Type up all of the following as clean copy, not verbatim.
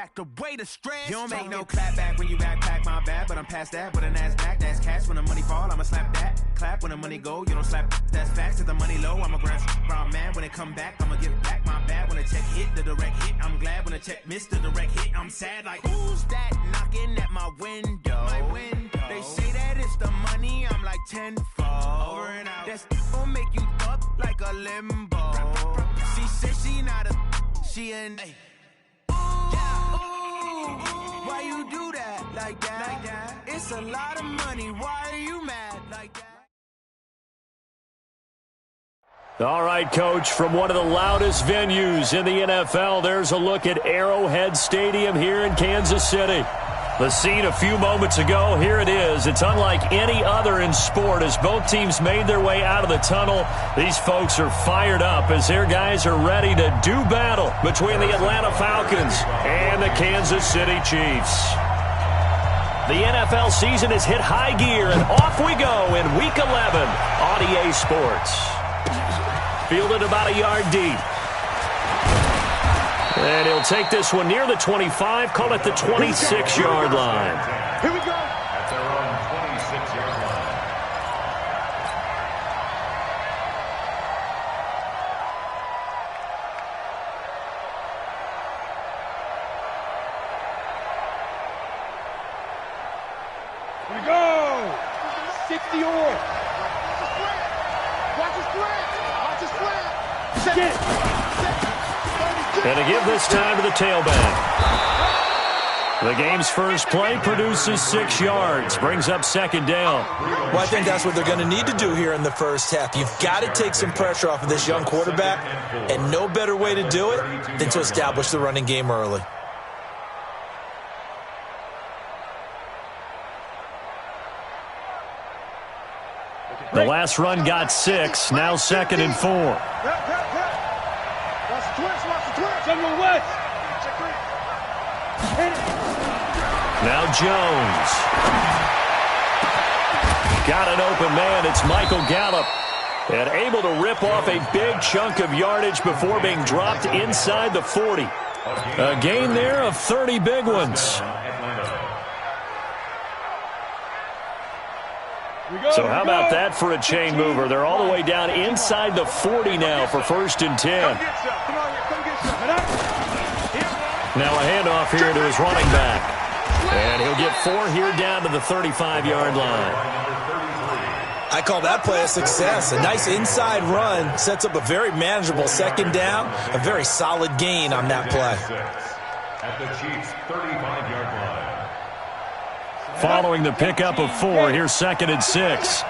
back the way the stress. You don't make no clap back when you backpack, my bad, but I'm past that. With a NASDAQ, that's cash. When the money fall, I'ma slap that. Clap when the money go, you don't slap. That's facts. If the money low, I'ma grab brown man. When it come back, I'ma give back, my bad. When the check hit, the direct hit, I'm glad. When the check missed the direct hit, I'm sad. Like, who's that knocking at my window? They say that it's the money, I'm like tenfold. Over and out. That's gon' make you up like a limbo. She said she not a, she an. Why you do that like that? It's a lot of money. Why are you mad like that? All right, Coach, from one of the loudest venues in the NFL, there's a look at Arrowhead Stadium here in Kansas City. The scene a few moments ago, here it is. It's unlike any other in sport as both teams made their way out of the tunnel. These folks are fired up as their guys are ready to do battle between the Atlanta Falcons and the Kansas City Chiefs. The NFL season has hit high gear, and off we go in Week 11 on EA Sports. Fielded about a yard deep. And he'll take this one near the 25, call it the 26-yard line. Here we go. At their own 26-yard line. Here we go. 60 or. Watch his spread. Watch his spread. Set. And to give this time to the tailback. The game's first play produces 6 yards, brings up second down. Well, I think that's what they're going to need to do here in the first half. You've got to take some pressure off of this young quarterback, and no better way to do it than to establish the running game early. The last run got 6, now 2nd and 4. Now Jones. Got an open man. It's Michael Gallup. And able to rip off a big chunk of yardage before being dropped inside the 40. A gain there of 30 big ones. So how about that for a chain mover? They're all the way down inside the 40 now for 1st and 10. Now a handoff here to his running back. And he'll get 4 here down to the 35-yard line. I call that play a success. A nice inside run sets up a very manageable second down. A very solid gain on that play. At the Chiefs' 35-yard line. Following the pickup of 4, here's 2nd and 6.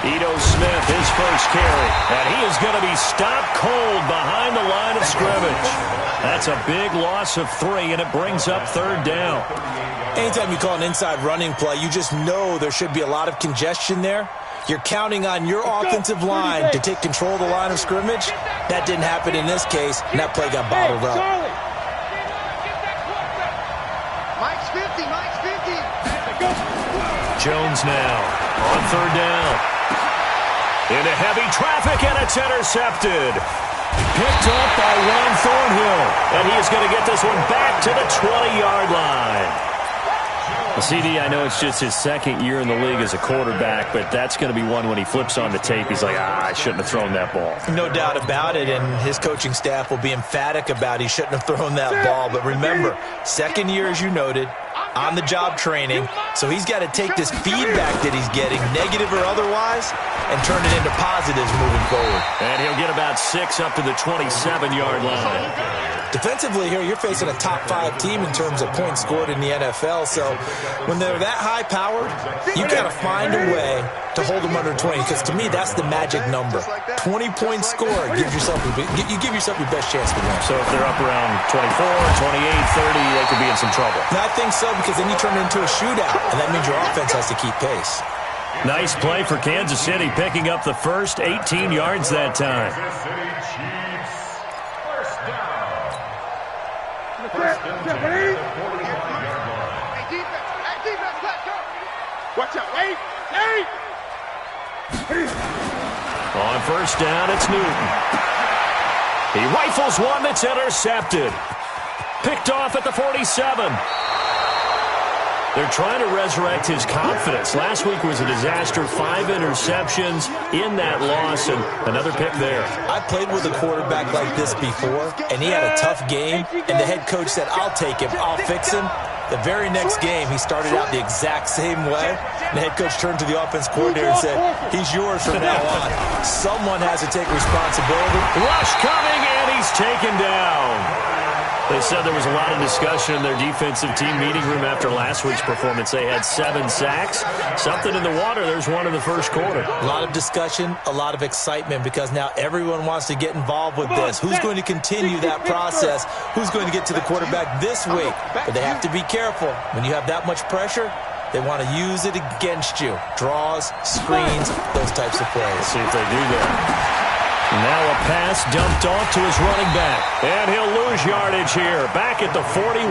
Ito Smith, his first carry. And he is going to be stopped cold behind the line of scrimmage. That's a big loss of 3, and it brings up 3rd down. Anytime you call an inside running play, you just know there should be a lot of congestion there. You're counting on your offensive line to take control of the line of scrimmage. That didn't happen in this case, and that play got bottled up. Mike's 50. Jones now on 3rd down. Into heavy traffic, and it's intercepted. Picked up by Ron Thornhill. And he is going to get this one back to the 20-yard line. CD, I know it's just his 2nd year in the league as a quarterback, but that's going to be one when he flips on the tape. He's like, I shouldn't have thrown that ball. No doubt about it, and his coaching staff will be emphatic about he shouldn't have thrown that ball. But remember, 2nd year, as you noted, on-the-job training, so he's got to take this feedback that he's getting, negative or otherwise, and turn it into positives moving forward. And he'll get about 6 up to the 27-yard line. Defensively here, you're facing a top-5 team in terms of points scored in the NFL, so when they're that high-powered, you got to find a way to hold them under 20, because to me, that's the magic number. 20 points scored, you give yourself your best chance to win. So if they're up around 24, 28, 30, they could be in some trouble. I think so, because then you turn it into a shootout, and that means your offense has to keep pace. Nice play for Kansas City, picking up the first 18 yards that time. Kansas City Chiefs. First down. First and 10 at the 41-yard line. Hey, defense, let's go. Watch out. Hey. On 1st down, it's Newton. He rifles one that's intercepted. Picked off at the 47. They're trying to resurrect his confidence. Last week was a disaster. 5 interceptions in that loss, and another pick there. I played with a quarterback like this before, and he had a tough game, and the head coach said, I'll take him, I'll fix him. The very next game, he started out the exact same way. The head coach turned to the offense coordinator and said, he's yours from now on. Someone has to take responsibility. Rush coming, and he's taken down. They said there was a lot of discussion in their defensive team meeting room after last week's performance. They had 7 sacks. Something in the water. There's one in the first quarter. A lot of discussion, a lot of excitement, because now everyone wants to get involved with this. Who's going to continue that process? Who's going to get to the quarterback this week? But they have to be careful. When you have that much pressure, they want to use it against you. Draws, screens, those types of plays. Let's see if they do that. Now a pass dumped off to his running back. And he'll lose yardage here. Back at the 41.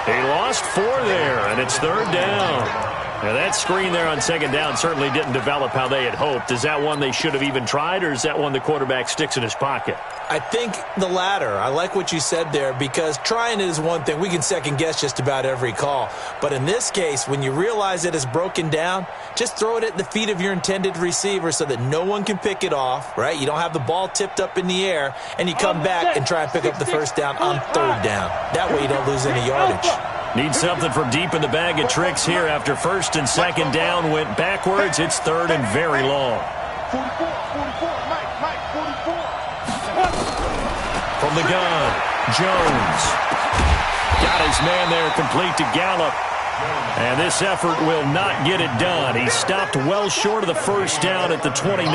He lost 4 there, and it's 3rd down. Now that screen there on 2nd down certainly didn't develop how they had hoped. Is that one they should have even tried, or is that one the quarterback sticks in his pocket? I think the latter. I like what you said there, because trying it is one thing. We can second-guess just about every call. But in this case, when you realize it is broken down, just throw it at the feet of your intended receiver so that no one can pick it off, right? You don't have the ball tipped up in the air, and you come back and try and pick up the 1st down on 3rd down. That way you don't lose any yardage. Need something from deep in the bag of tricks here. After 1st and 2nd down went backwards, it's 3rd and very long. 44, Mike, 44. From the gun, Jones. Got his man there complete to Gallup. And this effort will not get it done. He stopped well short of the 1st down at the 29.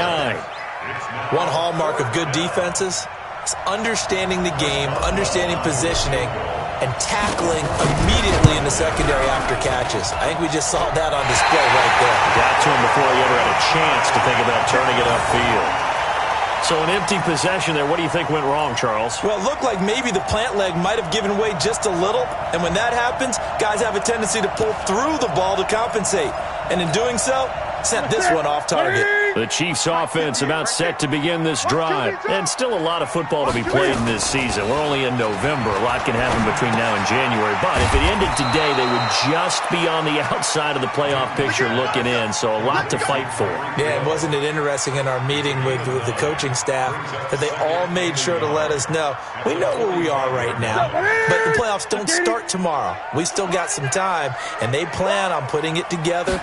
One hallmark of good defenses is understanding the game, understanding positioning, and tackling immediately in the secondary after catches. I think we just saw that on display right there. Got to him before he ever had a chance to think about turning it upfield. So an empty possession there. What do you think went wrong, Charles? Well, it looked like maybe the plant leg might have given way just a little. And when that happens, guys have a tendency to pull through the ball to compensate. And in doing so, sent this one off target. The Chiefs offense about set to begin this drive. And still a lot of football to be played in this season. We're only in November. A lot can happen between now and January. But if it ended today, they would just be on the outside of the playoff picture looking in. So a lot to fight for. Yeah, and wasn't it interesting in our meeting with the coaching staff that they all made sure to let us know, we know where we are right now, but the playoffs don't start tomorrow. We still got some time, and they plan on putting it together,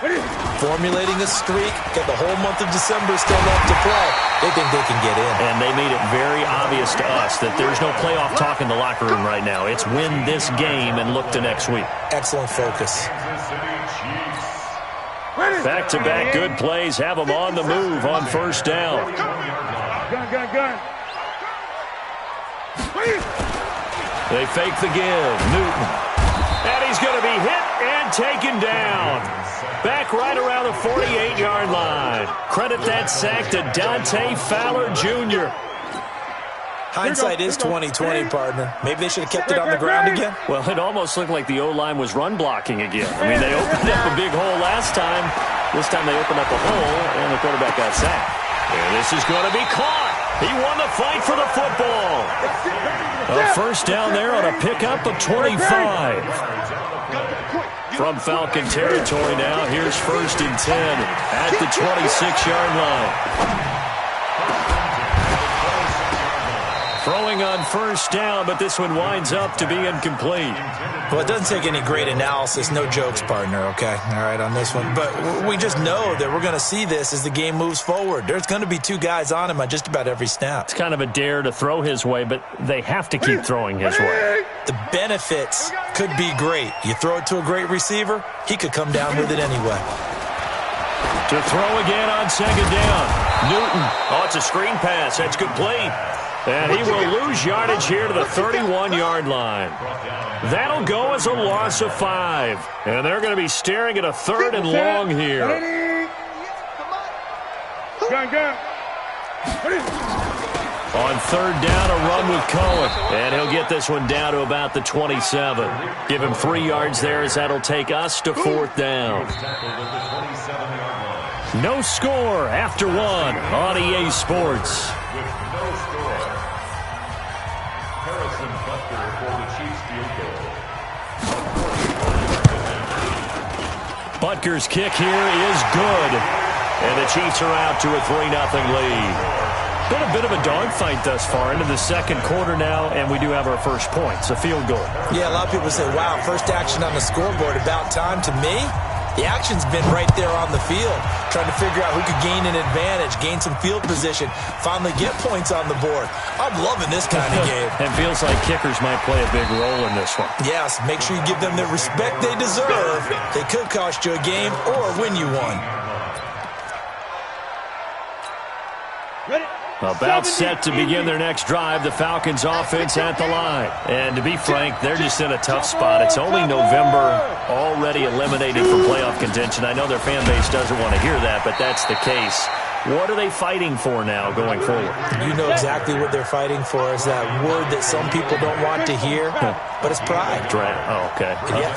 formulating a streak, got the whole month of December still left to play. They think they can get in. And they made it very obvious to us that there's no playoff talk in the locker room right now. It's win this game and look to next week. Excellent focus. Back-to-back good plays have them on the move on 1st down. Gun. They fake the give. Newton. And he's going to be hit and taken down. Back right around the 48-yard line. Credit that sack to Dante Fowler Jr. Hindsight is 20/20, partner. Maybe they should have kept it on the ground again. Well, it almost looked like the O-line was run blocking again. I mean, they opened up a big hole last time. This time they opened up a hole, and the quarterback got sacked. And this is going to be caught. He won the fight for the football. A 1st down there on a pickup of 25. From Falcon territory now, here's 1st and 10 at the 26-yard line. Throwing on 1st down, but this one winds up to be incomplete. Well, it doesn't take any great analysis. No jokes, partner, okay? All right, on this one. But we just know that we're going to see this as the game moves forward. There's going to be 2 guys on him on just about every snap. It's kind of a dare to throw his way, but they have to keep throwing his way. The benefits could be great. You throw it to a great receiver, he could come down with it anyway. To throw again on 2nd down. Newton. Oh, it's a screen pass. That's complete. And he will lose yardage here to the 31-yard line. That'll go as a loss of 5. And they're going to be staring at a 3rd and long here. Gun. On 3rd down, a run with Cohen. And he'll get this one down to about the 27. Give him 3 yards there as that'll take us to 4th down. No score after 1 on EA Sports. Butker's kick here is good. And the Chiefs are out to a 3-0 lead. Been a bit of a dogfight thus far into the second quarter now, and we do have our first points, a field goal. Yeah, a lot of people say, wow, first action on the scoreboard, about time. To me, the action's been right there on the field, trying to figure out who could gain an advantage, gain some field position, finally get points on the board. I'm loving this kind of game. And feels like kickers might play a big role in this one. Yes, make sure you give them the respect they deserve. They could cost you a game or win you one. Ready? About set to begin their next drive, the Falcons offense at the line. And to be frank, they're just in a tough spot. It's only November, already eliminated from playoff contention. I know their fan base doesn't want to hear that, but that's the case. What are they fighting for now going forward? You know exactly what they're fighting for is that word that some people don't want to hear, but it's pride. Draft. Oh, okay. Yeah.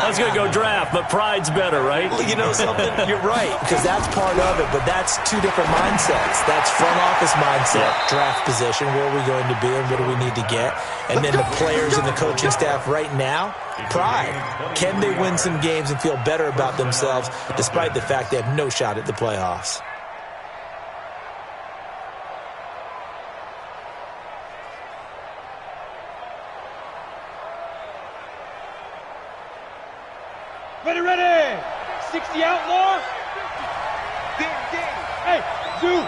I was going to go draft, but pride's better, right? Well, you know something? You're right, because that's part of it, but that's two different mindsets. That's front office mindset, draft position, where are we going to be and what do we need to get? And then the players and the coaching staff right now, pride. Can they win some games and feel better about themselves despite the fact they have no shot at the playoffs? Ready, ready. 60 outlaw. Ding, ding. Hey, Zoo.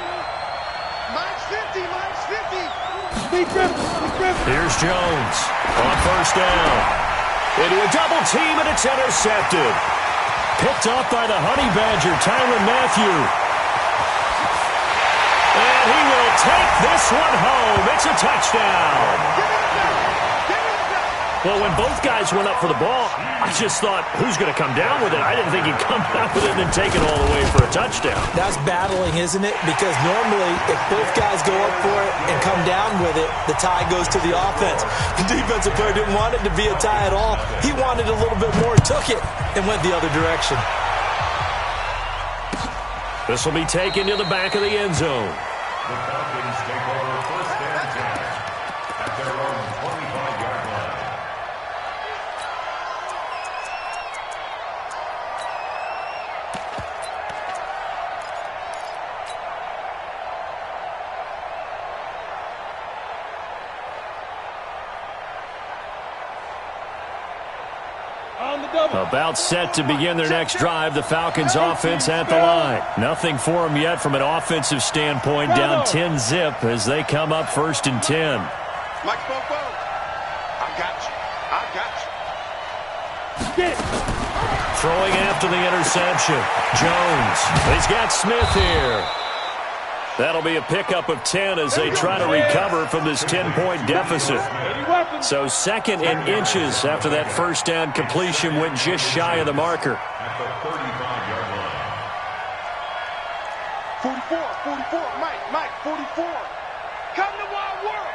Mine's 50, mine's 50. Steve Griffin. Here's Jones on first down. Into a double team, and it's intercepted. Picked off by the Honey Badger, Tyrann Mathieu. And he will take this one home. It's a touchdown. Well, when both guys went up for the ball, I just thought, who's going to come down with it? I didn't think he'd come down with it and then take it all the way for a touchdown. That's battling, isn't it? Because normally, if both guys go up for it and come down with it, the tie goes to the offense. The defensive player didn't want it to be a tie at all. He wanted a little bit more, took it, and went the other direction. This will be taken to the back of the end zone. The Falcons take over first and 10 at their own 25-yard line. About set to begin their next drive, the Falcons offense at the line. Nothing for them yet from an offensive standpoint, down 10-zip as they come up first and 10. Mike Bobo. I got you. I got you. Get. Throwing after the interception. Jones. He's got Smith here. That'll be a pickup of 10 as they try to recover from this 10-point deficit. So second and inches after that first down completion went just shy of the marker. At the 35-yard line. 44, Mike, 44. Come to Wild World.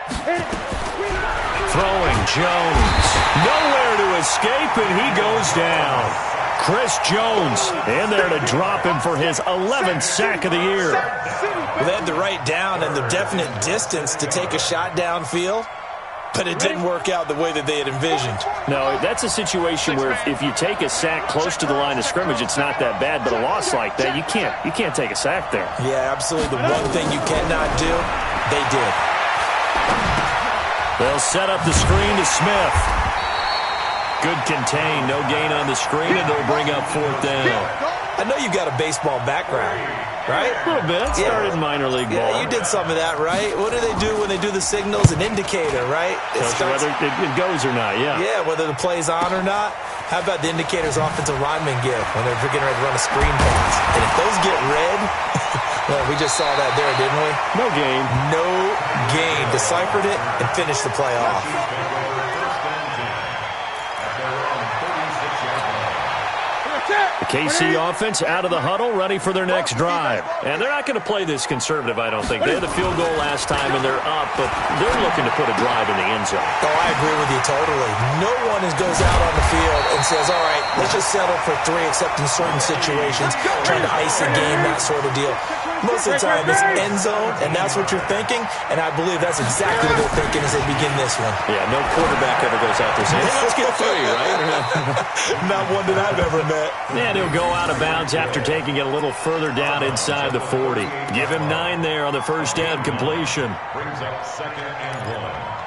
Throwing Jones. Nowhere to escape, and he goes down. Chris Jones in there to drop him for his 11th sack of the year. Well, they had the right down and the definite distance to take a shot downfield, but it didn't work out the way that they had envisioned. No, that's a situation where if you take a sack close to the line of scrimmage, it's not that bad, but a loss like that, you can't take a sack there. Yeah, absolutely. The one thing you cannot do, they did. They'll set up the screen to Smith. Good contain, no gain on the screen, and they'll bring up fourth down. I know you've got a baseball background, right? A little bit. Started in minor league ball. Yeah, you did some of that, right? What do they do when they do the signals? An indicator, right? Whether it goes or not, yeah. Yeah, whether the play's on or not. How about the indicators offensive linemen give when they're getting ready to run a screen pass? And if those get red, well, we just saw that there, didn't we? No gain. No gain. Deciphered it and finished the play off. The KC offense out of the huddle, ready for their next drive. And they're not going to play this conservative, I don't think. They had the field goal last time, and they're up, but they're looking to put a drive in the end zone. Oh, I agree with you totally. No one goes out on the field and says, all right, let's just settle for 3 except in certain situations, trying to ice a game, that sort of deal. Most of the time, it's end zone, and that's what you're thinking, and I believe that's exactly what they're thinking as they begin this one. Yeah, no quarterback ever goes out there saying, hey, let's get 3, right? Not one that I've ever met. And he'll go out of bounds after taking it a little further down inside the 40. Give him 9 there on the first down completion. Brings up 2nd and 1.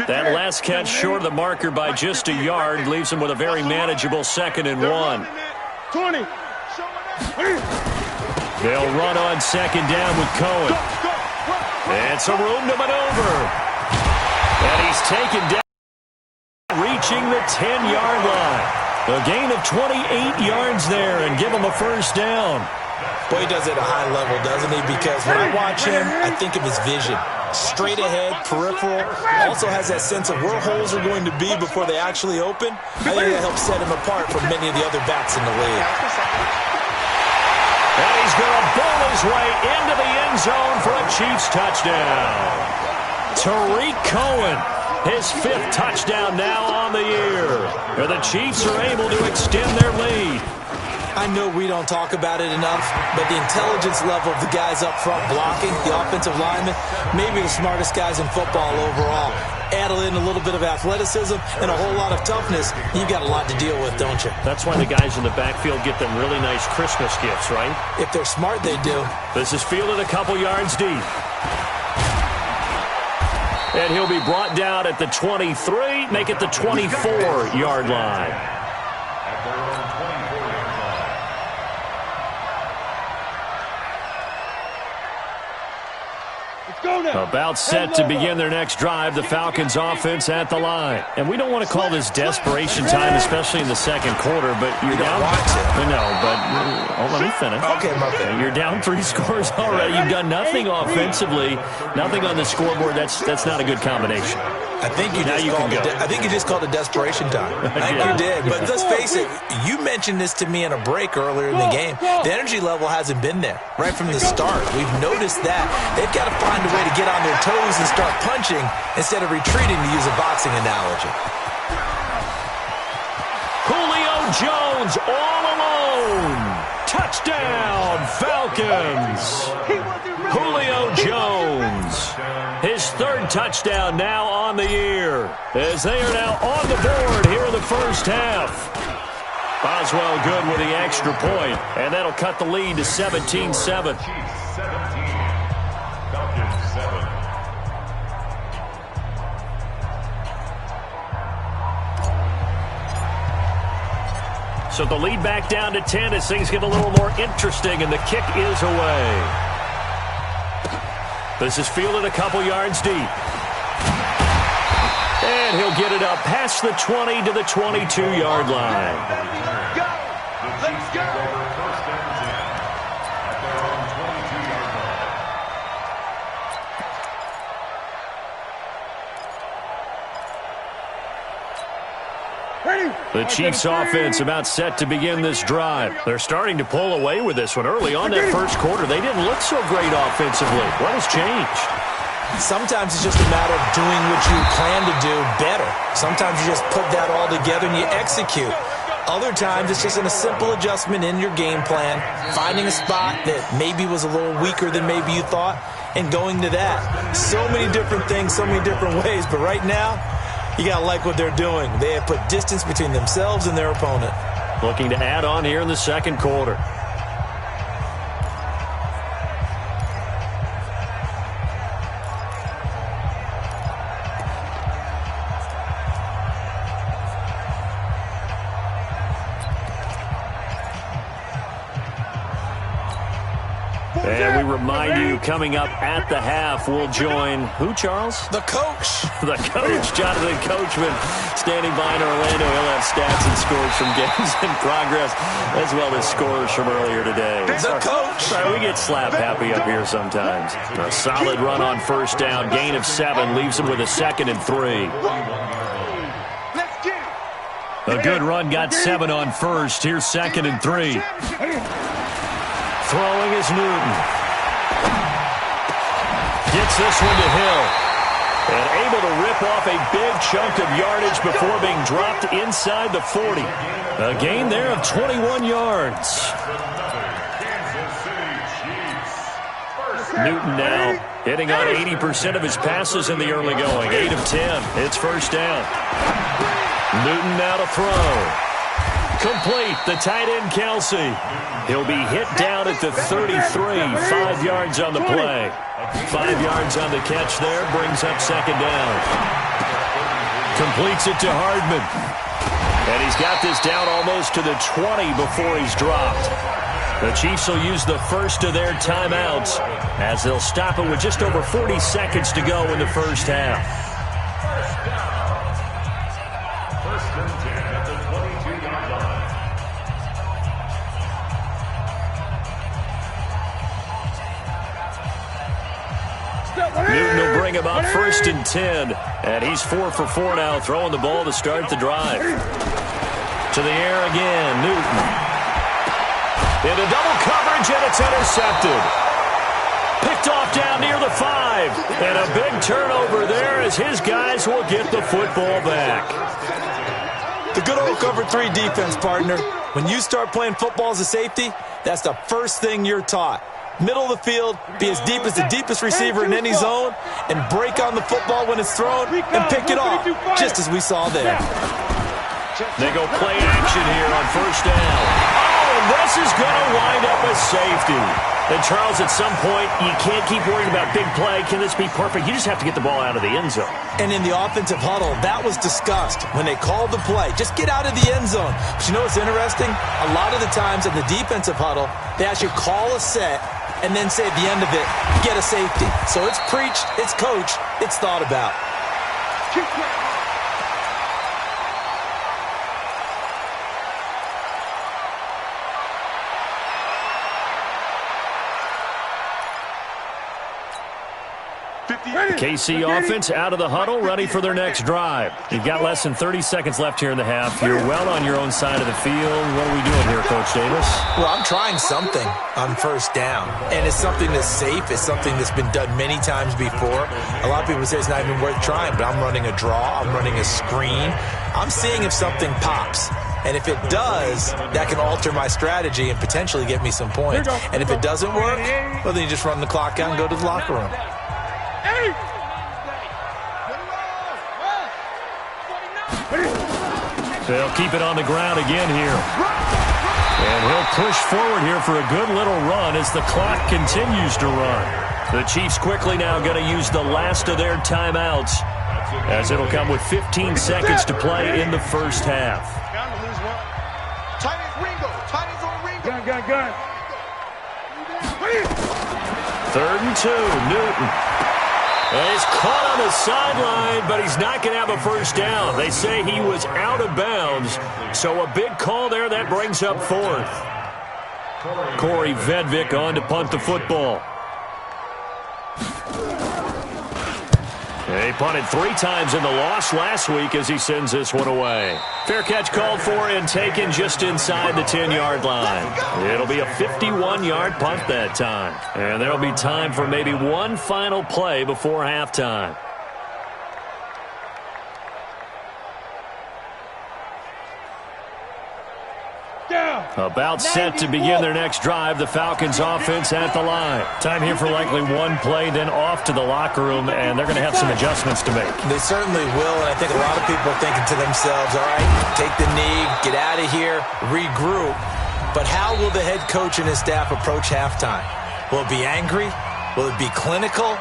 That last catch short of the marker by just a yard leaves him with a very manageable 2nd and 1. 20. They'll run on 2nd down with Cohen. It's a room to maneuver. And he's taken down, reaching the 10-yard line. A gain of 28 yards there and give him a first down. Boy, he does it at a high level, doesn't he? Because when I watch him, I think of his vision. Straight ahead, peripheral, also has that sense of where holes are going to be before they actually open. I think that helps set him apart from many of the other backs in the league. And he's going to bowl his way into the end zone for a Chiefs touchdown. Tariq Cohen, his 5th touchdown now on the year. And the Chiefs are able to extend their lead. I know we don't talk about it enough, but the intelligence level of the guys up front blocking, the offensive linemen, maybe the smartest guys in football overall. Add in a little bit of athleticism and a whole lot of toughness, you've got a lot to deal with, don't you? That's why the guys in the backfield get them really nice Christmas gifts, right? If they're smart, they do. This is fielded a couple yards deep. And he'll be brought down at the 23, make it the 24-yard line. About set to begin their next drive, the Falcons offense at the line. And we don't want to call this desperation time, especially in the second quarter, but you're down. No, but let me finish. Okay, my bad. You're down 3 scores already. You've done nothing offensively, nothing on the scoreboard. That's not a good combination. I think you just called it desperation time. I think you did. But let's face it, you mentioned this to me in a break earlier in the game. The energy level hasn't been there right from the start. We've noticed that. They've got to find a way to get on their toes and start punching instead of retreating, to use a boxing analogy. Julio Jones all alone. Touchdown, Falcons. Julio Jones. His 3rd touchdown now on the year, as they are now on the board here in the first half. Boswell good with the extra point, and that'll cut the lead to 17-7. Chiefs 17, Falcons 7. So the lead back down to 10 as things get a little more interesting, and the kick is away. This is fielded a couple yards deep. And he'll get it up past the 20 to the 22-yard line. Let's go! First and 10 at their own 22-yard line. The Chiefs offense about set to begin this drive. They're starting to pull away with this one. Early on that first quarter, they didn't look so great offensively. What has changed? Sometimes it's just a matter of doing what you plan to do better. Sometimes you just put that all together and you execute. Other times it's just a simple adjustment in your game plan, finding a spot that maybe was a little weaker than maybe you thought, and going to that. So many different things, so many different ways, but right now, you got to like what they're doing. They have put distance between themselves and their opponent. Looking to add on here in the second quarter. And we remind you, coming up at the half, we'll join who, Charles? The coach. The coach, Jonathan Coachman, standing by in Orlando. He'll have stats and scores from games in progress, as well as scores from earlier today. The coach. Sorry, we get slap happy up here sometimes. A solid run on first down, gain of 7, leaves him with a 2nd and 3. A good run, got 7 on first. Here's 2nd and 3. Throwing is Newton. Gets this one to Hill. And able to rip off a big chunk of yardage before being dropped inside the 40. A gain there of 21 yards. Newton now hitting on 80% of his passes in the early going. 8 of 10. It's first down. Newton now to throw. Complete. The tight end, Kelsey. He'll be hit down at the 33. 5 yards on the play. 5 yards on the catch there. Brings up second down. Completes it to Hardman. And he's got this down almost to the 20 before he's dropped. The Chiefs will use the first of their timeouts as they'll stop it with just over 40 seconds to go in the first half. First and 10 at the 22-yard line. Newton will bring him up first and 10. And he's 4 for 4 now, throwing the ball to start the drive. To the air again, Newton. Into double coverage, and it's intercepted. Picked off down near the 5. And a big turnover there as his guys will get the football back. The good old cover 3 defense, partner. When you start playing football as a safety, that's the first thing you're taught. Middle of the field, be as deep as the deepest receiver in any zone, and break on the football when it's thrown and pick it off, just as we saw there. They go play action here on first down. Oh, and this is going to wind up a safety. And Charles, at some point, you can't keep worrying about big play. Can this be perfect? You just have to get the ball out of the end zone. And in the offensive huddle, that was discussed when they called the play. Just get out of the end zone. But you know what's interesting? A lot of the times in the defensive huddle, they actually call a set and then say at the end of it, get a safety. So it's preached, it's coached, it's thought about. KC offense out of the huddle, ready for their next drive. You've got less than 30 seconds left here in the half. You're well on your own side of the field. What are we doing here, Coach Davis? Well, I'm trying something on first down, and it's something that's safe. It's something that's been done many times before. A lot of people say it's not even worth trying, but I'm running a draw. I'm running a screen. I'm seeing if something pops. And if it does, that can alter my strategy and potentially get me some points. And if it doesn't work, well, then you just run the clock out and go to the locker room. They'll keep it on the ground again here. And he'll push forward here for a good little run as the clock continues to run. The Chiefs quickly now going to use the last of their timeouts as it'll come with 15 seconds to play in the first half. Gun. 3rd and 2, Newton. And he's caught on the sideline, but he's not going to have a first down. They say he was out of bounds, so a big call there. That brings up 4th. Corey Vedvik on to punt the football. He punted 3 times in the loss last week as he sends this one away. Fair catch called for and taken just inside the 10-yard line. It'll be a 51-yard punt that time. And there'll be time for maybe one final play before halftime. About set to begin their next drive. The Falcons offense at the line. Time here for likely one play, then off to the locker room, and they're going to have some adjustments to make. They certainly will, and I think a lot of people are thinking to themselves, all right, take the knee, get out of here, regroup. But how will the head coach and his staff approach halftime? Will it be angry? Will it be clinical?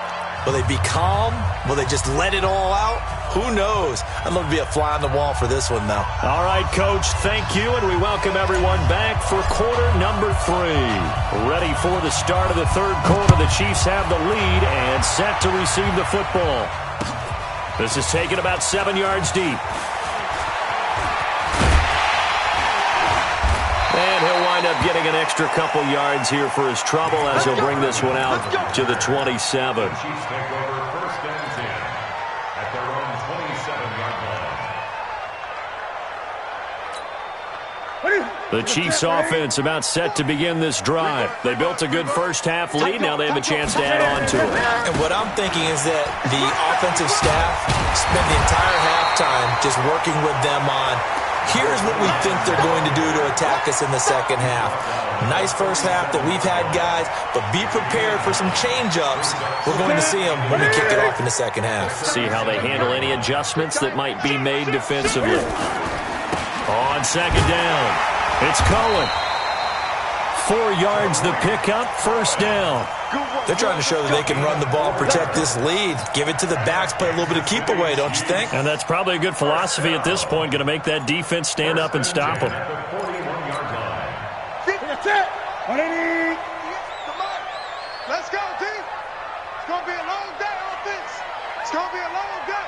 Will they be calm? Will they just let it all out? Who knows? I'd love to be a fly on the wall for this one, though. All right, Coach, thank you, and we welcome everyone back for quarter number 3. Ready for the start of the 3rd quarter. The Chiefs have the lead and set to receive the football. This is taken about 7 yards deep. And he'll wind up getting an extra couple yards here for his trouble as he'll bring this one out to the 27. Chiefs take over 1st and 10 at their own 27-yard The Chiefs offense about set to begin this drive. They built a good first half lead. Now they have a chance to add on to it. And what I'm thinking is that the offensive staff spent the entire halftime just working with them on, here's what we think they're going to do to attack us in the second half. Nice first half that we've had, guys, but be prepared for some change-ups. We're going to see them when we kick it off in the second half. See how they handle any adjustments that might be made defensively. On second down, it's Cohen. 4 yards the pickup, first down. They're trying to show that they can run the ball, protect this lead, give it to the backs, play a little bit of keep away, don't you think? And that's probably a good philosophy at this point, going to make that defense stand up and stop them. That's it. 180. Come on. Let's go, D. It's going to be a long day, offense. It's going to be a long day.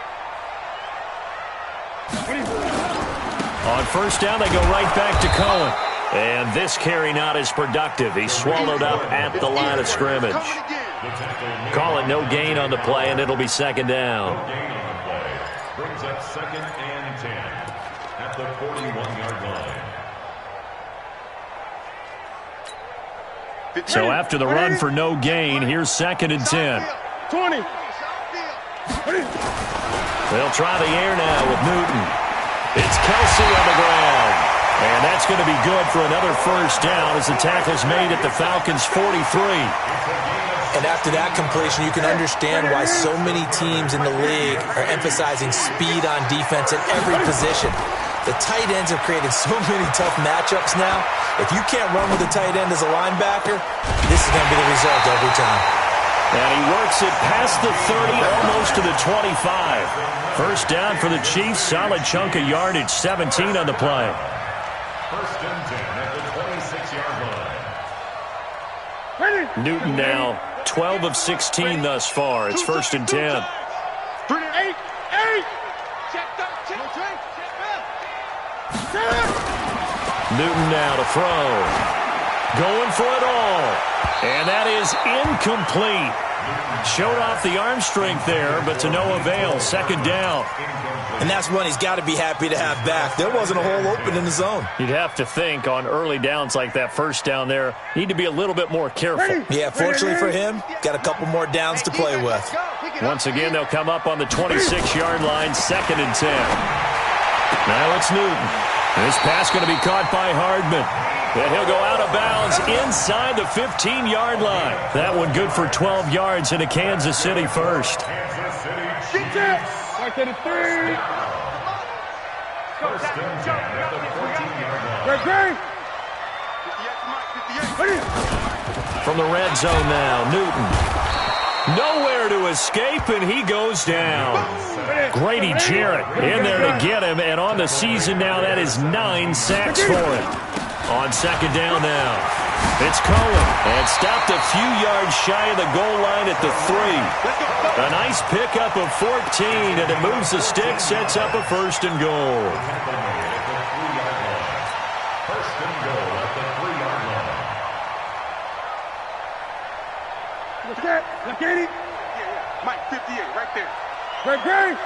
On first down, they go right back to Cohen. And this carry not as productive. He's swallowed up at the line of scrimmage. Call it no gain on the play, and it'll be second down. Brings up 2nd and 10 at the 41-yard line. So after the run for no gain, here's 2nd and 10. 20. They'll try the air now with Newton. It's Kelsey on the ground. And that's going to be good for another first down as the tackle's made at the Falcons' 43. And after that completion, you can understand why so many teams in the league are emphasizing speed on defense at every position. The tight ends have created so many tough matchups now. If you can't run with a tight end as a linebacker, this is going to be the result every time. And he works it past the 30, almost to the 25. First down for the Chiefs. Solid chunk of yardage, 17 on the play. First and 10 at the 26-yard line. Newton now 12 of 16 thus far. It's 1st and 10. 8. Newton now to throw. Going for it all. And that is incomplete. Showed off the arm strength there, but to no avail. Second down. And that's one he's got to be happy to have back. There wasn't a hole open in the zone. You'd have to think on early downs like that first down there, need to be a little bit more careful. Yeah, fortunately for him, got a couple more downs to play with. Once again, they'll come up on the 26-yard line, 2nd and 10. Now it's Newton. This pass going to be caught by Hardman. And he'll go out of bounds inside the 15-yard line. That one good for 12 yards into Kansas City first. Kansas City Get it. 3. First and 10 at the 14-yard line. From the red zone now, Newton. Nowhere to escape, and he goes down. Grady Jarrett in there to get him, and on the season now, that is 9 sacks for him. On second down now, it's Cohen, and stopped a few yards shy of the goal line at the 3. A nice pickup of 14, and it moves the stick, sets up a 1st and goal. First and goal at the 3-yard line. Look at it. Yeah. Mike, 58, right there. Great.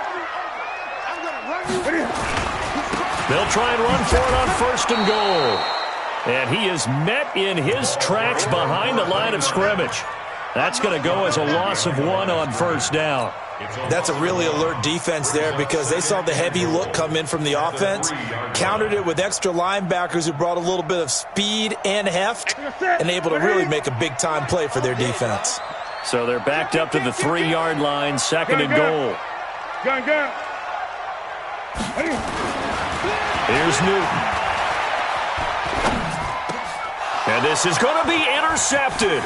I'm going to run you. They'll try and run for it on 1st and goal. And he is met in his tracks behind the line of scrimmage. That's going to go as a loss of 1 on first down. That's a really alert defense there because they saw the heavy look come in from the offense, countered it with extra linebackers who brought a little bit of speed and heft, and able to really make a big-time play for their defense. So they're backed up to the 3-yard line, 2nd and goal. Gun. Here's Newton. And this is going to be intercepted.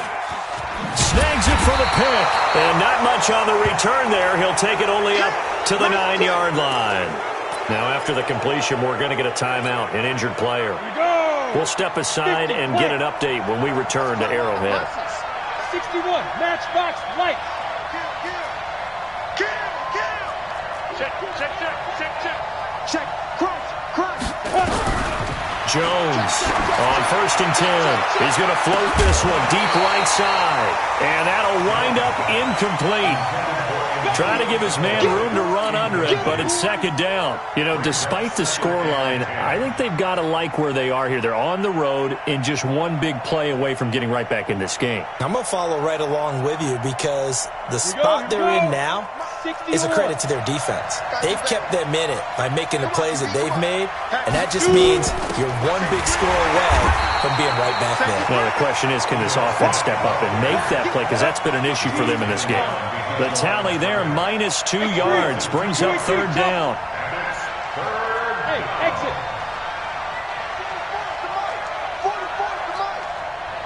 Snags it for the pick. And not much on the return there. He'll take it only up to the 9-yard line. Now after the completion, we're going to get a timeout, an injured player. We'll step aside and get an update when we return to Arrowhead. 61, matchbox light. Check. Cross. Jones on 1st and 10. He's going to float this one deep right side. And that'll wind up incomplete. Try to give his man room to run under it, but it's 2nd down. You know, despite the scoreline, I think they've got to like where they are here. They're on the road and just one big play away from getting right back in this game. I'm going to follow right along with you because the spot they're in now is a credit to their defense. They've kept them in it by making the plays that they've made, and that just means you're one big score away from being right back there. Well, the question is, can this offense step up and make that play? Because that's been an issue for them in this game. The tally there, -2 yards, brings up 3rd down. Hey, exit.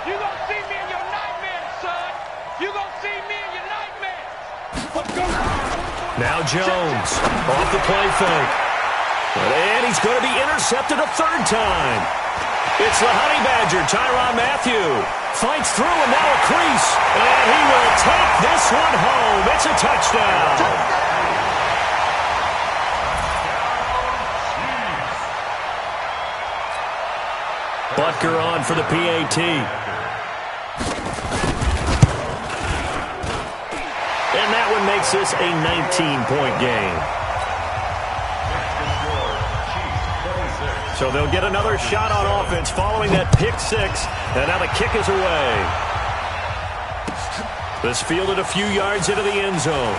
You gonna see me in your nightmares, son. You gonna see me in your nightmares. Let's go. Now Jones off the play fake. And he's going to be intercepted a 3rd time. It's the Honey Badger, Tyrann Mathieu. Fights through and now a crease. And he will take this one home. It's a touchdown. Butker on for the PAT. And that one makes this a 19-point game. So they'll get another shot on offense following that pick 6. And now the kick is away. This fielded a few yards into the end zone.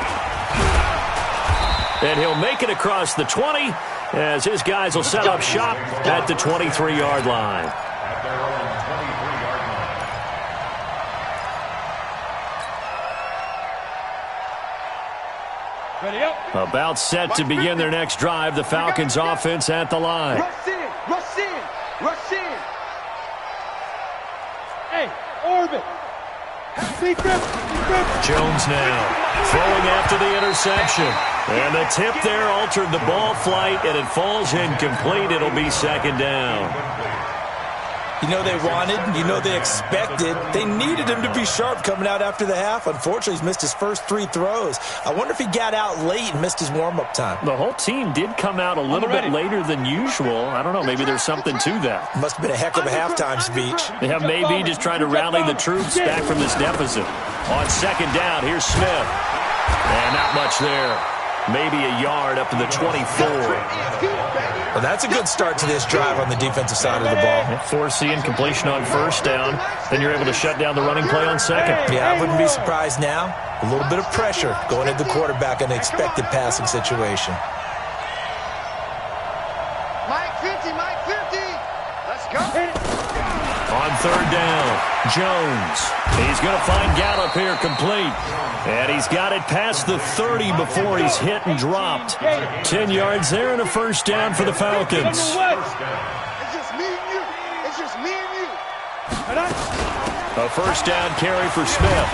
And he'll make it across the 20 as his guys will set up shop at the 23-yard line. At their own 23-yard line. Ready up. About set to begin their next drive. The Falcons offense at the line. Rush in, rush in, rush in. Hey, orbit. Jones now throwing after the interception. And the tip there altered the ball flight, and it falls incomplete. It'll be 2nd down. You know they wanted, you know they expected. They needed him to be sharp coming out after the half. Unfortunately, he's missed his first 3 throws. I wonder if he got out late and missed his warm-up time. The whole team did come out a little bit later than usual. I don't know, maybe there's something to that. Must have been a heck of a halftime speech. Yeah, maybe just trying to rally the troops back from this deficit. On 2nd down, here's Smith. And not much there. Maybe a yard up to the 24. Well, that's a good start to this drive on the defensive side of the ball. Forcing completion on 1st down. Then you're able to shut down the running play on 2nd. Yeah, I wouldn't be surprised now. A little bit of pressure going at the quarterback in an expected passing situation. Mike 50, Mike 50. Let's go. On 3rd down, Jones. He's going to find Gallup here complete. And he's got it past the 30 before he's hit and dropped. 10 yards there and a 1st down for the Falcons. It's just me and you. It's just me and you. A 1st down carry for Smith.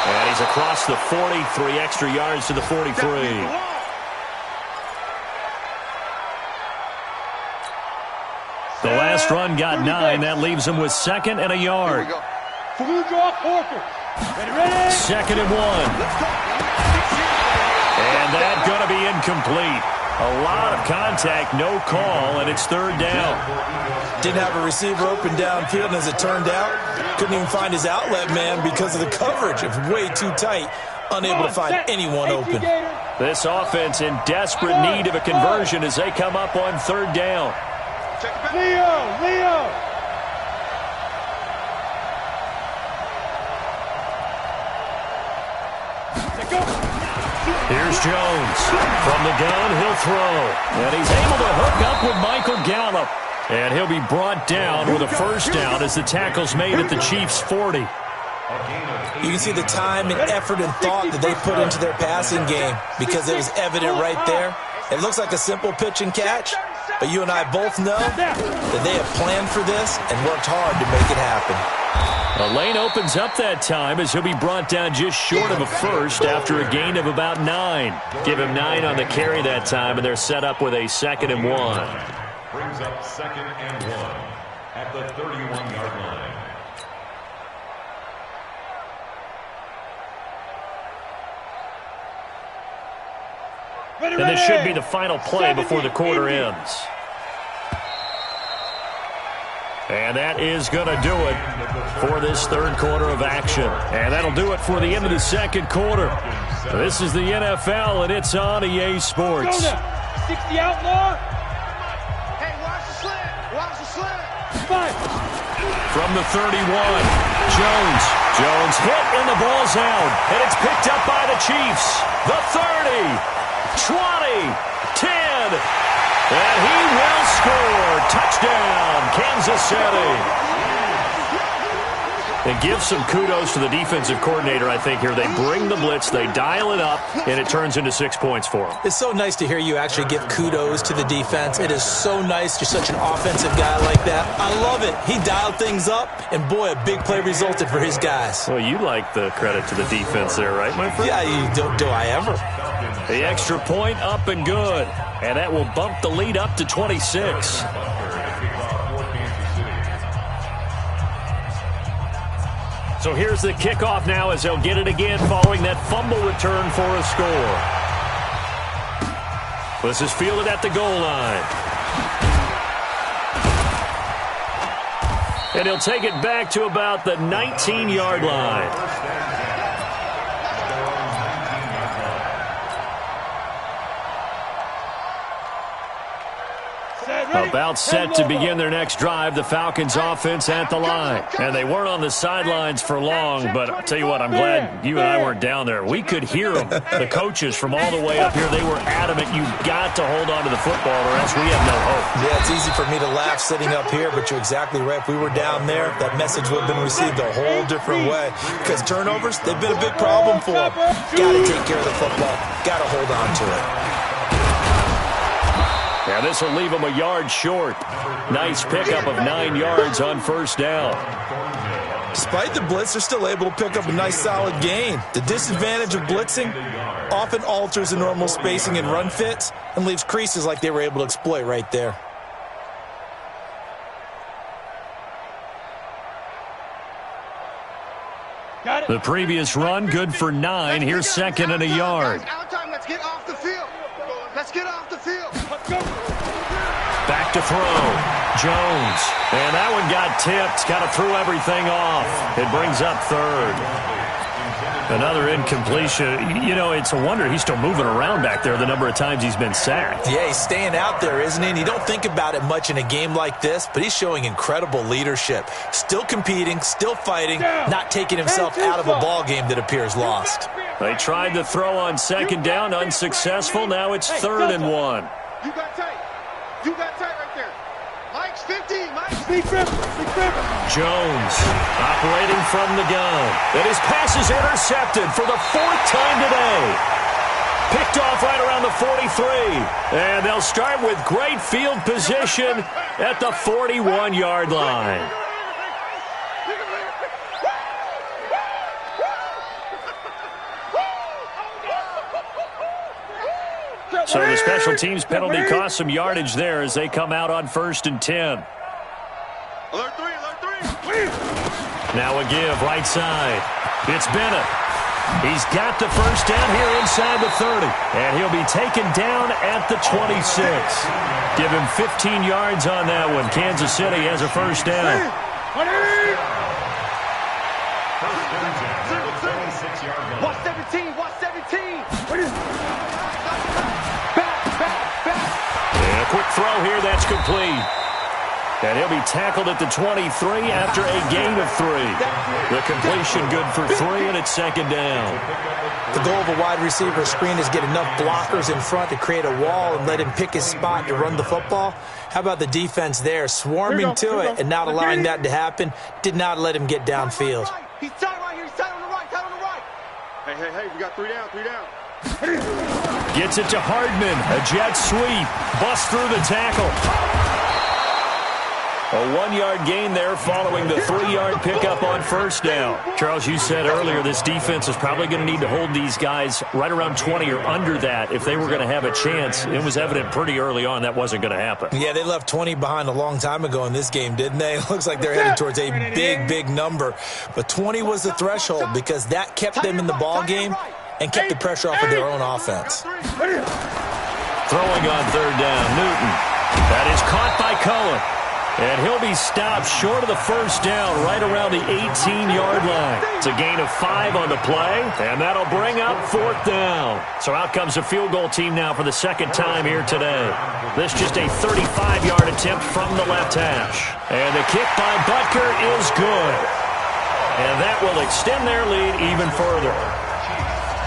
And he's across the 40, 3 extra yards to the 43. The last run got 9. That leaves him with 2nd and a yard. 2nd and 1. And that's going to be incomplete. A lot of contact, no call, and it's 3rd down. Didn't have a receiver open downfield, and as it turned out, couldn't even find his outlet man because of the coverage. It was way too tight, unable to find anyone open. This offense in desperate need of a conversion as they come up on 3rd down. Leo! Here's Jones. From the gun, he'll throw. And he's able to hook up with Michael Gallup. And he'll be brought down with a 1st down as the tackle's made at the Chiefs' 40. You can see the time and effort and thought that they put into their passing game because it was evident right there. It looks like a simple pitch and catch, but you and I both know that they have planned for this and worked hard to make it happen. A lane opens up that time as he'll be brought down just short of a 1st after a gain of about 9. Give him 9 on the carry that time, and they're set up with a 2nd and 1. Brings up 2nd and 1 at the 31-yard line. And this should be the final play before the quarter ends. And that is going to do it for this third quarter of action. And that'll do it for the end of the second quarter. This is the NFL, and it's on EA Sports. 60 outlaw. Hey, watch the slant. Watch the slant. From the 31, Jones. Jones hit, and the ball's out. And it's picked up by the Chiefs. The 30, 20, 10. And he will score. Touchdown, Kansas City. It gives some kudos to the defensive coordinator, I think, here. They bring the blitz, they dial it up, and it turns into 6 points for them. It's so nice to hear you actually give kudos to the defense. It is so nice. You're such an offensive guy like that. I love it. He dialed things up, and boy, a big play resulted for his guys. Well, you like the credit to the defense there, right, my friend? Yeah, do I ever? The extra point up and good. And that will bump the lead up to 26. So here's the kickoff now as they'll get it again following that fumble return for a score. This is fielded at the goal line. And he'll take it back to about the 19-yard line. About set to begin their next drive, the Falcons offense at the line. And they weren't on the sidelines for long, but I'll tell you what, I'm glad you and I weren't down there. We could hear them, the coaches from all the way up here. They were adamant, you've got to hold on to the football or else we have no hope. Yeah, it's easy for me to laugh sitting up here, but you're exactly right. If we were down there, that message would have been received a whole different way. Because turnovers, they've been a big problem for them. Got to take care of the football. Got to hold on to it. Yeah, this will leave them a yard short. Nice pickup of 9 yards on first down. Despite the blitz, they're still able to pick up a nice solid gain. The disadvantage of blitzing often alters the normal spacing and run fits and leaves creases like they were able to exploit right there. The previous run, good for 9. Here's second and a yard. Let's get off the field. Let's get off the field. Back to throw. Jones. And that one got tipped. Kind of threw everything off. It brings up third. Another incompletion. You know, it's a wonder he's still moving around back there the number of times he's been sacked. Yeah, he's staying out there, isn't he? And you don't think about it much in a game like this, but he's showing incredible leadership. Still competing, still fighting, not taking himself out of a ball game that appears lost. They tried to throw on second down, unsuccessful. Now it's 3rd and 1. You got tight. You got tight right there. Mike's 15. Mike's 15. Jones operating from the gun. And his pass is intercepted for the 4th time today. Picked off right around the 43. And they'll start with great field position at the 41-yard line. So the special teams penalty cost some yardage there as they come out on 1st and 10. Alert 3. Now a give, right side. It's Bennett. He's got the first down here inside the 30. And he'll be taken down at the 26. Give him 15 yards on that one. Kansas City has a first down. Watch 17. Watch 17. And a quick throw here, that's complete. And he'll be tackled at the 23 after a gain of 3. The completion good for 3, and it's second down. The goal of a wide receiver screen is get enough blockers in front to create a wall and let him pick his spot to run the football. How about the defense there, swarming to it and not allowing that to happen? Did not let him get downfield. He's tight right here. He's tight on the right. Tight on the right. Hey, we got 3 down. 3 down. Gets it to Hardman. A jet sweep. Busts through the tackle. A 1-yard gain there following the 3-yard pickup on first down. Charles, you said earlier this defense is probably going to need to hold these guys right around 20 or under that if they were going to have a chance. It was evident pretty early on that wasn't going to happen. Yeah, they left 20 behind a long time ago in this game, didn't they? It looks like they're headed towards a big number. But 20 was the threshold because that kept them in the ball game and kept the pressure off of their own offense. Throwing on 3rd down, Newton. That is caught by Cullen. And he'll be stopped short of the first down right around the 18-yard line. It's a gain of 5 on the play, and that'll bring up 4th down. So out comes a field goal team now for the second time here today. This just a 35-yard attempt from the left hash. And the kick by Butker is good. And that will extend their lead even further.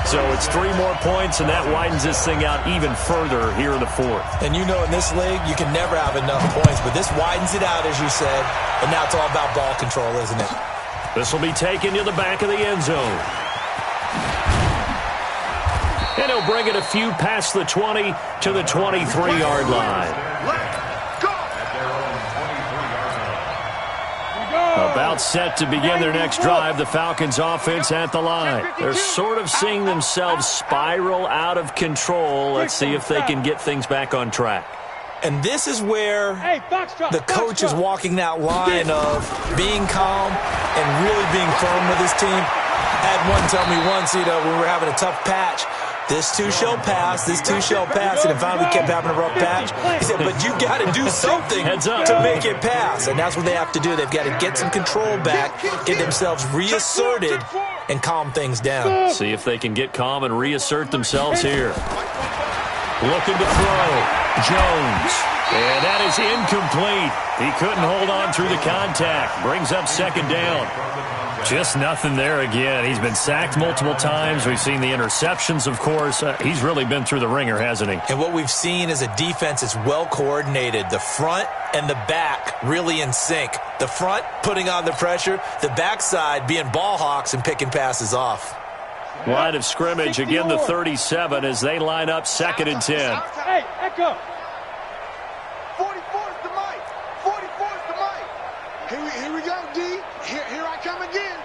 So it's 3 more points, and that widens this thing out even further here in the 4th. And you know in this league, you can never have enough points, but this widens it out, as you said, and now it's all about ball control, isn't it? This will be taken to the back of the end zone. And he'll bring it a few past the 20 to the 23-yard line. About set to begin their next drive, the Falcons offense at the line. They're sort of seeing themselves spiral out of control. Let's see if they can get things back on track. And this is where the coach is walking that line of being calm and really being firm with his team. I had one tell me once, when we were having a tough patch, this too shall pass, this too shall pass, and it finally kept having a rough patch. He said, but you got to do something to make it pass, and that's what they have to do. They've got to get some control back, get themselves reasserted, and calm things down. See if they can get calm and reassert themselves here. Looking to throw. Jones. And that is incomplete. He couldn't hold on through the contact. Brings up second down. Just nothing there again. He's been sacked multiple times. We've seen the interceptions, of course. He's really been through the ringer, hasn't he? And what we've seen is a defense that's well coordinated. The front and the back really in sync. The front putting on the pressure. The backside being ball hawks and picking passes off. Line of scrimmage, again the 37 as they line up 2nd and 10. Hey, Echo. 44's the mic. 44's the mic. Here we go, D. Here I come again.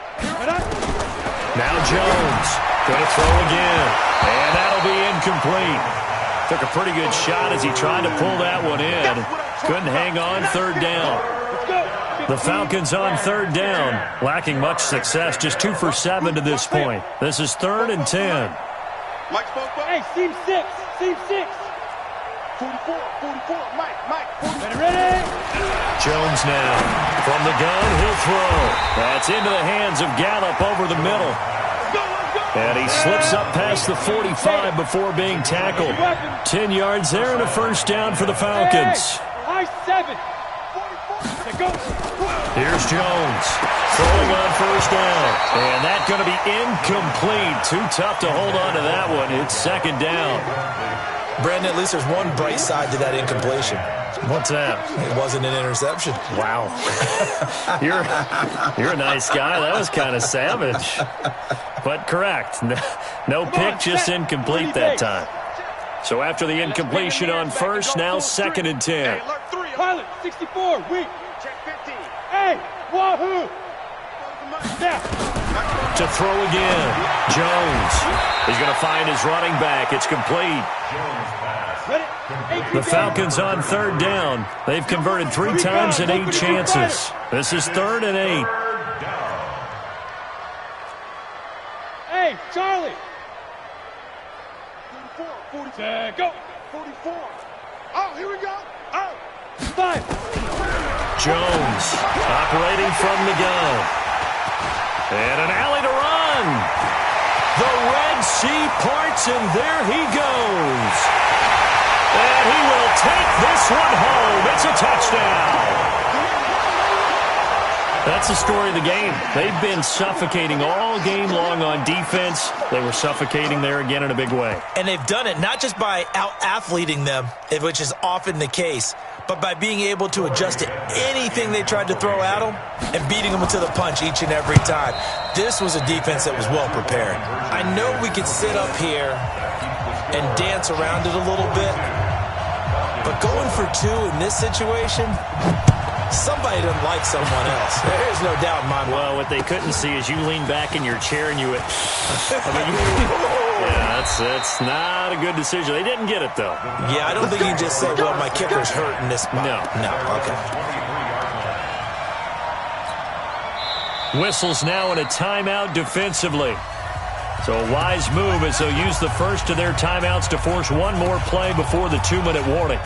Now Jones going to throw again. And that'll be incomplete. Took a pretty good shot as he tried to pull that one in. Couldn't hang on 3rd down. The Falcons on 3rd down, lacking much success, just 2 for 7 to this point. This is 3rd and 10. Hey, seam 6. 44, Mike. Ready? Jones now from the gun, he'll throw. That's into the hands of Gallup over the middle. And he slips up past the 45 before being tackled. 10 yards there and a first down for the Falcons. High 7. Here's Jones throwing on first down. And that's going to be incomplete. Too tough to hold on to that one. It's 2nd down. Brandon, at least there's one bright side to that incompletion. What's that? It wasn't an interception. Wow. You're a nice guy. That was kind of savage. But correct. No pick, just incomplete that time. So after the incompletion on first, now 2nd and 10. Pilot, 64, weak. Check 15. Hey, wahoo! To throw again. Jones. He's going to find his running back. It's complete. The Falcons on 3rd down. They've converted 3 times in 8 chances. This is 3rd and 8. Hey, Charlie. 44, go. 44. Oh, here we go. Oh. 5. Jones operating from the gun. And an alley to run. The Red Sea parts, and there he goes. And he will take this one home. It's a touchdown. That's the story of the game. They've been suffocating all game long on defense. They were suffocating there again in a big way. And they've done it not just by out-athleting them, which is often the case, but by being able to adjust to anything they tried to throw at them and beating them to the punch each and every time. This was a defense that was well prepared. I know we could sit up here and dance around it a little bit, but going for 2 in this situation, somebody doesn't like someone else. There's no doubt in my mind. Well, what they couldn't see is you lean back in your chair and you went, yeah, that's not a good decision. They didn't get it, though. Yeah, I don't think you can just say, well, my kicker's hurt in this spot. No, okay. Whistles now in a timeout defensively. So a wise move as they'll use the first of their timeouts to force one more play before the 2-minute warning.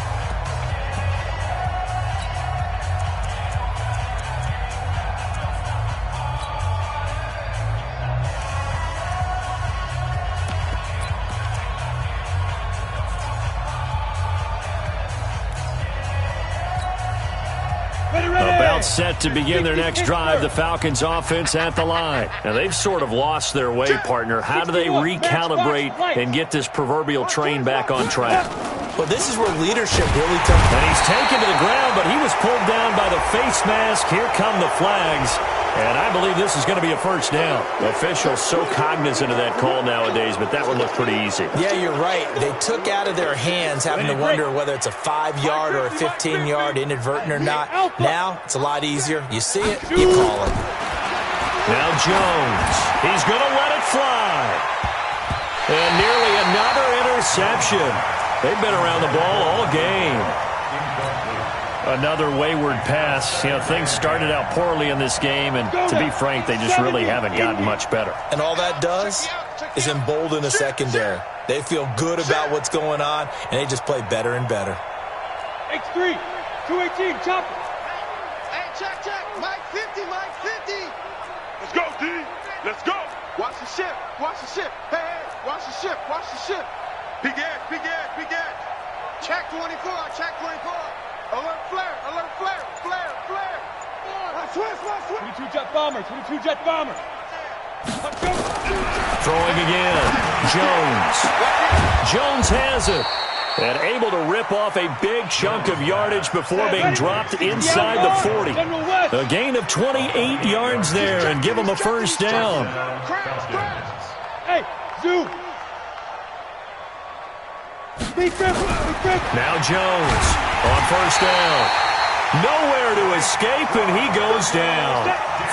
About set to begin their next drive, the Falcons offense at the line. Now, they've sort of lost their way, partner. How do they recalibrate and get this proverbial train back on track? Well, this is where leadership really comes. And he's taken to the ground, but he was pulled down by the face mask. Here come the flags. And I believe this is going to be a first down. Officials so cognizant of that call nowadays, but that one looked pretty easy. Yeah, you're right. They took out of their hands having to wonder whether it's a 5-yard or a 15-yard, inadvertent or not. Now, it's a lot easier. You see it, you call it. Now Jones. He's going to let it fly. And nearly another interception. They've been around the ball all game. Another wayward pass. You know, things started out poorly in this game, and to be frank, they just really haven't gotten much better. And all that does is embolden the secondary. They feel good about what's going on, and they just play better and better. X3, 218, chop. Hey, check. Mike 50, Mike 50. Let's go, D. Let's go. Watch the ship. Hey, watch the ship. Big edge. Check 24. Alert flare. Switch. 22 jet bomber. Throwing again. Jones has it. And able to rip off a big chunk of yardage before being dropped inside the 40. A gain of 28 yards there and give them a first down. Hey, zoom. Now Jones on first down. Nowhere to escape, and he goes down.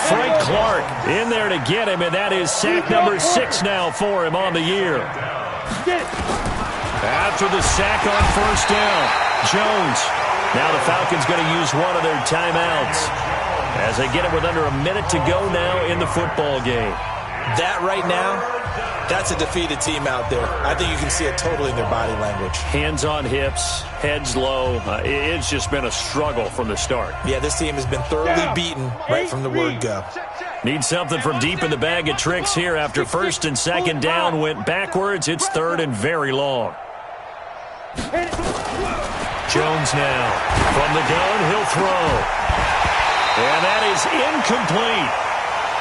Frank Clark in there to get him, and that is sack number 6 now for him on the year. After the sack on first down, Jones. Now the Falcons going to use one of their timeouts as they get it with under a minute to go now in the football game. That right now, that's a defeated team out there. I think you can see it totally in their body language. Hands on hips, heads low. It's just been a struggle from the start. Yeah, this team has been thoroughly beaten right from the word go. Need something from deep in the bag of tricks here after first and second down went backwards. It's third and very long. Jones now from the gun. He'll throw. And that is incomplete.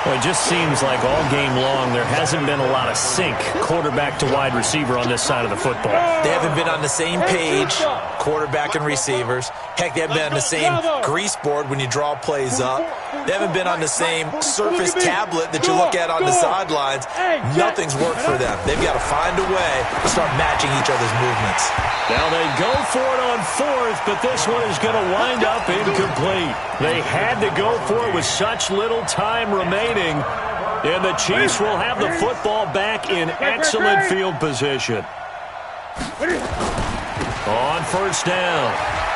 Well, it just seems like all game long there hasn't been a lot of sync quarterback to wide receiver on this side of the football. They haven't been on the same page, quarterback and receivers. Heck, they haven't been on the same grease board when you draw plays up. They haven't been on the same surface tablet that you look at on the sidelines. Nothing's worked for them. They've got to find a way to start matching each other's movements. Now they go for it on fourth, but this one is going to wind up incomplete. They had to go for it with such little time remaining, and the Chiefs will have the football back in excellent field position. On first down,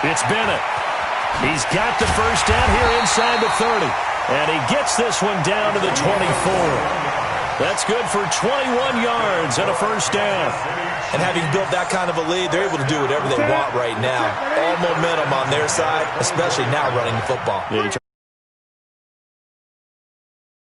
it's Bennett. He's got the first down here inside the 30, and he gets this one down to the 24. That's good for 21 yards and a first down. And having built that kind of a lead, they're able to do whatever they want right now. All momentum on their side, especially now running the football. Yeah,